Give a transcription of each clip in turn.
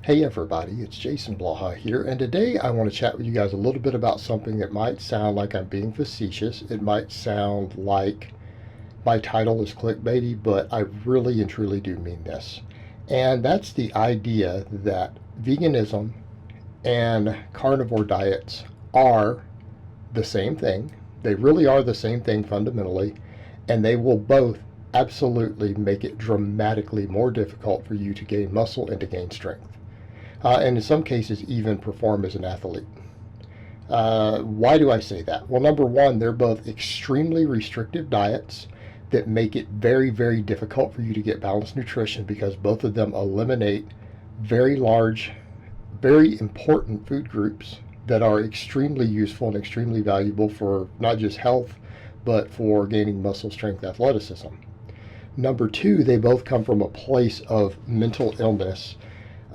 Hey everybody, it's Jason Blaha here, and today I want to chat with you guys a little bit about something that might sound like I'm being facetious. It might sound like my title is clickbaity, but I really and truly do mean this. And that's the idea that veganism and carnivore diets are the same thing. They really are the same thing fundamentally, and they will both absolutely make it dramatically more difficult for you to gain muscle and to gain strength. And in some cases even perform as an athlete. Why do I say that? Well, number one, they're both extremely restrictive diets that make it very, very difficult for you to get balanced nutrition because both of them eliminate very large, very important food groups that are extremely useful and extremely valuable for not just health, but for gaining muscle strength athleticism. Number two, they both come from a place of mental illness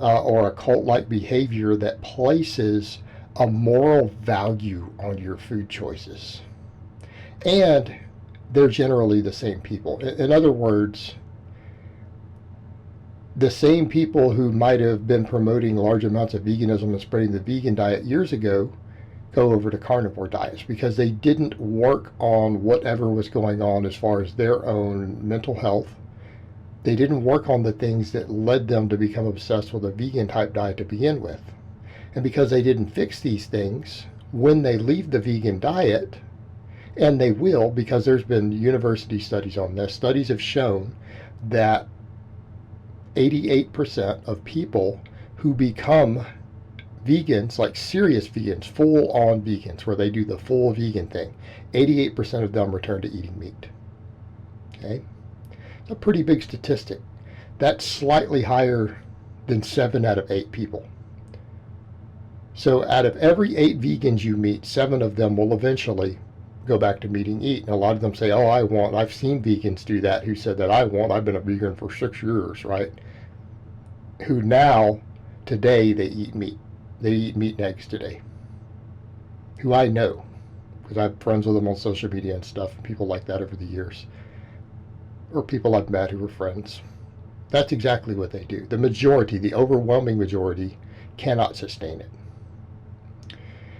or a cult-like behavior that places a moral value on your food choices. And they're generally the same people. In other words, the same people who might have been promoting large amounts of veganism and spreading the vegan diet years ago go over to carnivore diets because they didn't work on whatever was going on as far as their own mental health. They didn't work on the things that led them to become obsessed with a vegan type diet to begin with. And because they didn't fix these things, when they leave the vegan diet, and they will, because there's been university studies on this, studies have shown that 88% of people who become vegans, like serious vegans, full-on vegans, where they do the full vegan thing, 88% of them return to eating meat. Okay? A pretty big statistic. That's slightly higher than 7 out of 8 people. So out of every 8 vegans you meet, 7 of them will eventually go back to meat and eat. And a lot of them say, oh, I've seen vegans do that who said that I've been a vegan for 6 years, right? Who now, today, they eat meat. They eat meat and eggs today. Who I know, because I'm friends with them on social media and stuff, and people like that over the years. Or people I've met who are friends. That's exactly what they do. The majority, the overwhelming majority, cannot sustain it.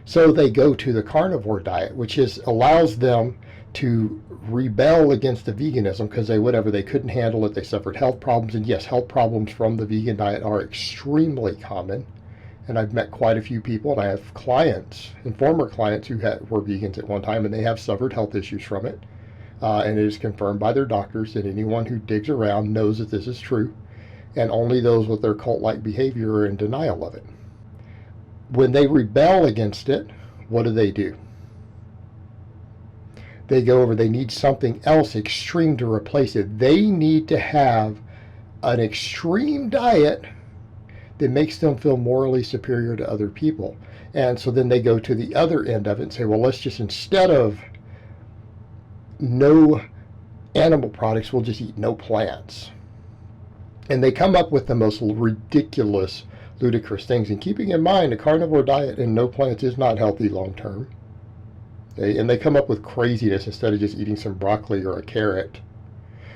So they go to the carnivore diet, which allows them to rebel against the veganism because they couldn't handle it. They suffered health problems. And yes, health problems from the vegan diet are extremely common. And I've met quite a few people, and I have clients and former clients who were vegans at one time, and they have suffered health issues from it. And it is confirmed by their doctors, and anyone who digs around knows that this is true, and only those with their cult-like behavior are in denial of it. When they rebel against it, what do? They go over, they need something else extreme to replace it. They need to have an extreme diet that makes them feel morally superior to other people. And so then they go to the other end of it and say, well, let's just, instead of no animal products, we'll just eat no plants. And they come up with the most ridiculous, ludicrous things. And keeping in mind, a carnivore diet and no plants is not healthy long term. Okay? And they come up with craziness instead of just eating some broccoli or a carrot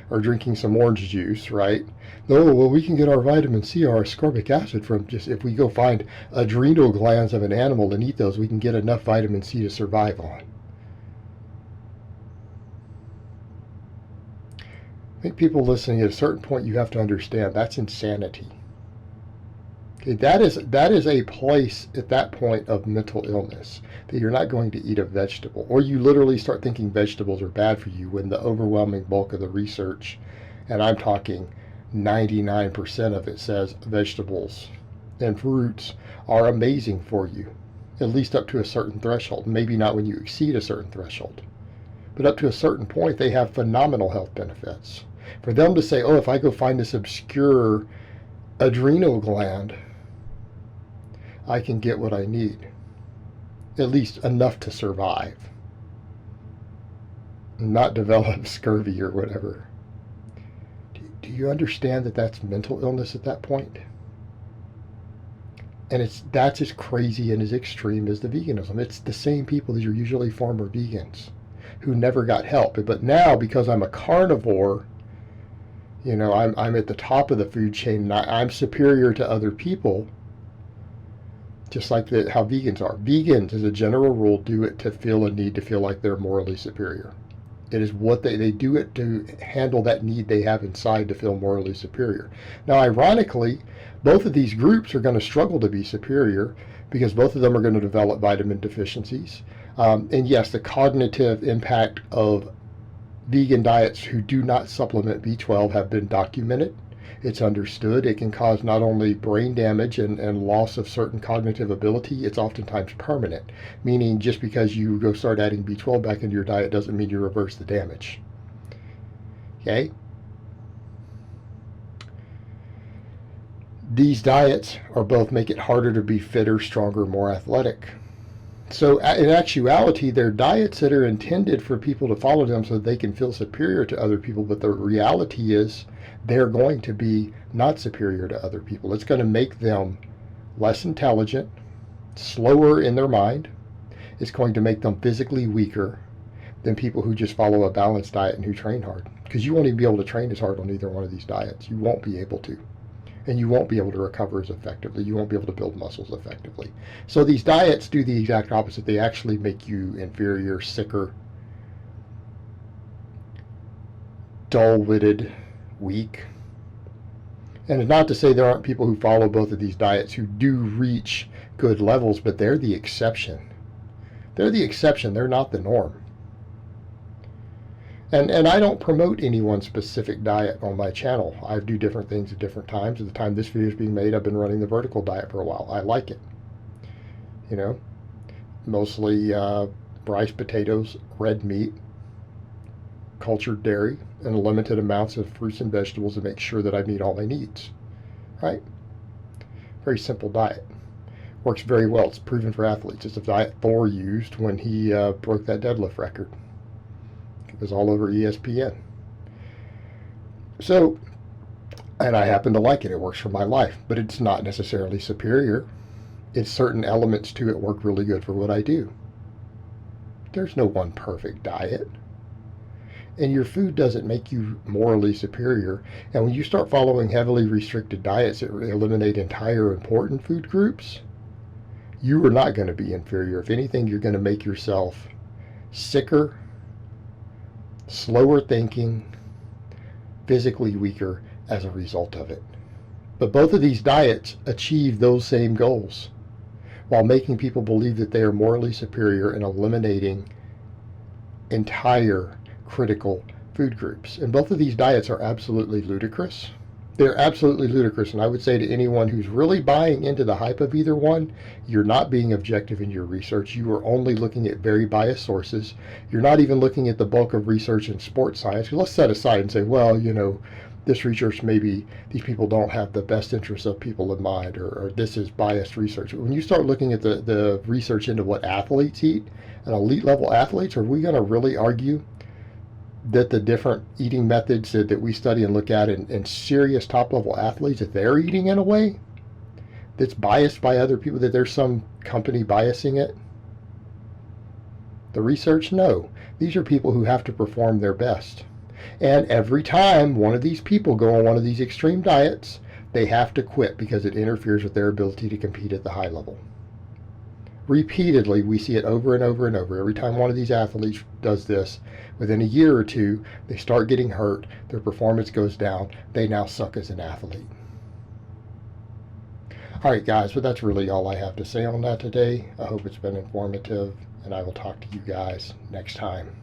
or drinking some orange juice, right? Oh, well, we can get our vitamin C or our ascorbic acid from just, if we go find adrenal glands of an animal and eat those, we can get enough vitamin C to survive on. I think people listening, at a certain point, you have to understand that's insanity. Okay, that is a place at that point of mental illness, that you're not going to eat a vegetable, or you literally start thinking vegetables are bad for you when the overwhelming bulk of the research, and I'm talking 99% of it, says vegetables and fruits are amazing for you, at least up to a certain threshold. Maybe not when you exceed a certain threshold, but up to a certain point, they have phenomenal health benefits. For them to say, oh, if I go find this obscure adrenal gland, I can get what I need, at least enough to survive, not develop scurvy or whatever. Do you understand that that's mental illness at that point? And that's as crazy and as extreme as the veganism. It's the same people that are usually former vegans who never got help. But now, because I'm a carnivore, I'm at the top of the food chain, and I'm superior to other people, just like how vegans are. Vegans, as a general rule, do it to feel a need to feel like they're morally superior. It is what they do it to handle that need they have inside to feel morally superior. Now, ironically, both of these groups are going to struggle to be superior because both of them are going to develop vitamin deficiencies. And yes, the cognitive impact of vegan diets who do not supplement B12 have been documented. It's understood it can cause not only brain damage and loss of certain cognitive ability, it's oftentimes permanent, meaning just because you go start adding B12 back into your diet doesn't mean you reverse the damage. Okay? These diets are both make it harder to be fitter, stronger, more athletic. So in actuality, they're diets that are intended for people to follow them so that they can feel superior to other people, but the reality is they're going to be not superior to other people. It's going to make them less intelligent, slower in their mind. It's going to make them physically weaker than people who just follow a balanced diet and who train hard. Because you won't even be able to train as hard on either one of these diets. You won't be able to. And you won't be able to recover as effectively. You won't be able to build muscles effectively. So these diets do the exact opposite. They actually make you inferior, sicker, dull-witted, weak. And it's not to say there aren't people who follow both of these diets who do reach good levels, but they're the exception. They're the exception. They're not the norm. And I don't promote any one specific diet on my channel. I do different things at different times. At the time this video is being made, I've been running the vertical diet for a while. I like it. You know, mostly rice, potatoes, red meat, cultured dairy, and limited amounts of fruits and vegetables to make sure that I meet all my needs. Right? Very simple diet. Works very well. It's proven for athletes. It's a diet Thor used when he broke that deadlift record. It was all over ESPN. So, and I happen to like it. It works for my life, but it's not necessarily superior. It's certain elements to it work really good for what I do. There's no one perfect diet. And your food doesn't make you morally superior. And when you start following heavily restricted diets that eliminate entire important food groups, you are not going to be inferior. If anything, you're going to make yourself sicker, slower thinking, physically weaker as a result of it. But both of these diets achieve those same goals while making people believe that they are morally superior and eliminating entire critical food groups. And both of these diets are absolutely ludicrous. They're absolutely ludicrous. And I would say to anyone who's really buying into the hype of either one, you're not being objective in your research. You are only looking at very biased sources. You're not even looking at the bulk of research in sports science. Let's set aside and say, well, you know, this research, maybe these people don't have the best interests of people in mind, or this is biased research. When you start looking at the research into what athletes eat, and elite level athletes, are we going to really argue that the different eating methods that we study and look at in serious top-level athletes, that they're eating in a way that's biased by other people, that there's some company biasing it? The research? No. These are people who have to perform their best. And every time one of these people go on one of these extreme diets, they have to quit because it interferes with their ability to compete at the high level. Repeatedly, we see it over and over and over. Every time one of these athletes does this, within a year or two, they start getting hurt, their performance goes down, they now suck as an athlete. All right, guys, but that's really all I have to say on that today. I hope it's been informative, and I will talk to you guys next time.